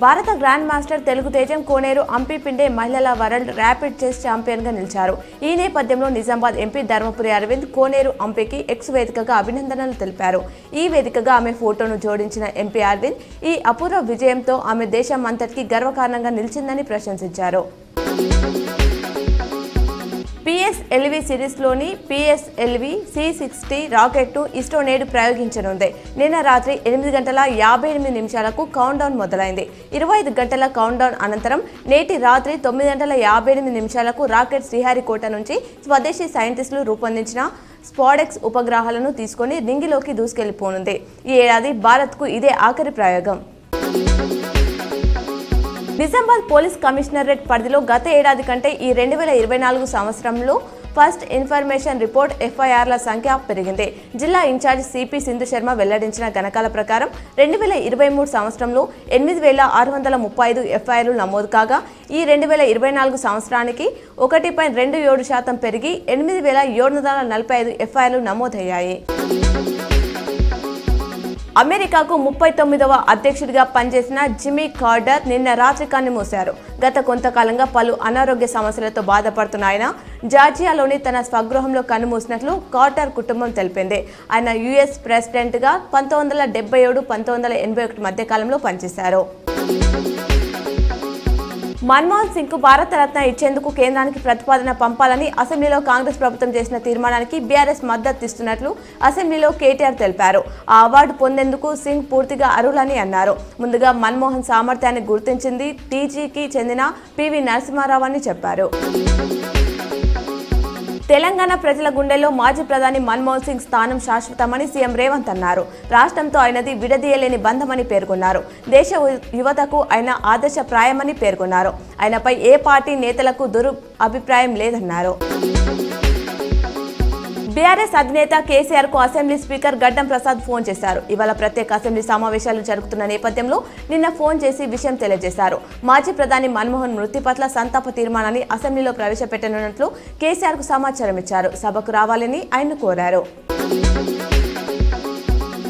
భారత grand master Telugu తేజం కోనేరు హంపి పిండే మహిళల వరల్డ్ ర్యాపిడ్ చెస్ ఛాంపియన్ గా నిలిచారు. ఈ నేపథ్యంలో నిజామాబాద్ ఎంపీ ధర్మపురి అరవింద్ కోనేరు హంపికి ఎక్స్ వేదికగా అభినందనలు తెలిపారు. ఈ వేదికగా ఆమె ఫోటోను జోడించిన ఎంపీ అరవింద్ ఈ అపూర్వ విజయంతో ఆమె దేశం అంతటికీ గర్వకారణంగా నిలిచిందని ప్రశంసించారు. PSLV సిరీస్లోని PSLV C60 రాకెట్ను ఇస్రో నేడు ప్రయోగించనుంది. నిన్న రాత్రి 8:58 కౌంట్డౌన్ మొదలైంది. 25 గంటల కౌంట్డౌన్ అనంతరం నేటి రాత్రి 9:58 రాకెట్ శ్రీహరికోట నుంచి స్వదేశీ సైంటిస్టులు రూపొందించిన స్పాడెక్స్ ఉపగ్రహాలను తీసుకొని రింగిలోకి దూసుకెళ్లిపోనుంది. ఈ ఏడాది భారత్కు ఇదే ఆఖరి ప్రయోగం. నిజామాబాద్ పోలీస్ కమిషనరేట్ పరిధిలో గత ఏడాది కంటే ఈ 2024 సంవత్సరంలో ఫస్ట్ ఇన్ఫర్మేషన్ రిపోర్ట్ FIRల సంఖ్య పెరిగింది. జిల్లా ఇన్ఛార్జ్ సిపి సింధు శర్మ వెల్లడించిన గణాంకాల ప్రకారం 2023 సంవత్సరంలో 8,635 FIRలు నమోదు కాగా ఈ 2024 సంవత్సరానికి 1.27% పెరిగి 8,745 FIRలు నమోదయ్యాయి. అమెరికాకు 39వ అధ్యక్షుడిగా పనిచేసిన జిమ్మీ కార్టర్ నిన్న రాత్రి కన్నుమూశారు. గత కొంతకాలంగా పలు అనారోగ్య సమస్యలతో బాధపడుతున్న ఆయన జార్జియాలోని తన స్వగృహంలో కన్నుమూసినట్లు కార్టర్ కుటుంబం తెలిపింది. ఆయన US ప్రెసిడెంట్గా 1977-1981 మధ్య కాలంలో పనిచేశారు. మన్మోహన్ సింగ్కు భారతరత్న ఇచ్చేందుకు కేంద్రానికి ప్రతిపాదన పంపాలని అసెంబ్లీలో కాంగ్రెస్ ప్రభుత్వం చేసిన తీర్మానానికి బీఆర్ఎస్ మద్దతు ఇస్తున్నట్లు అసెంబ్లీలో కేటీఆర్ తెలిపారు. ఆ అవార్డు పొందేందుకు సింగ్ పూర్తిగా అర్హులని అన్నారు. ముందుగా మన్మోహన్ సామర్థ్యాన్ని గుర్తించింది టీజీకి చెందిన పివి నరసింహారావు అని చెప్పారు. తెలంగాణ ప్రజల గుండెల్లో మాజీ ప్రధాని మన్మోహన్ సింగ్ స్థానం శాశ్వతమని సీఎం రేవంత్ అన్నారు. రాష్ట్రంతో ఆయనది విడదీయలేని బంధమని పేర్కొన్నారు. దేశ యువతకు ఆయన ఆదర్శప్రాయమని పేర్కొన్నారు. ఆయనపై ఏ పార్టీ నేతలకు అభిప్రాయం లేదన్నారు. బీఆర్ఎస్ అధినేత కేసీఆర్ కు అసెంబ్లీ స్పీకర్ గడ్డం ప్రసాద్ ఫోన్ చేశారు. ఇవాళ ప్రత్యేక అసెంబ్లీ సమావేశాలు జరుగుతున్న నేపథ్యంలో నిన్న ఫోన్ చేసి విషయం తెలియజేశారు. మాజీ ప్రధాని మన్మోహన్ మృతి పట్ల సంతాప తీర్మానాన్ని అసెంబ్లీలో ప్రవేశపెట్టనున్నట్లు కేసీఆర్ కు సమాచారం ఇచ్చారు. సభకు రావాలని ఆయన కోరారు.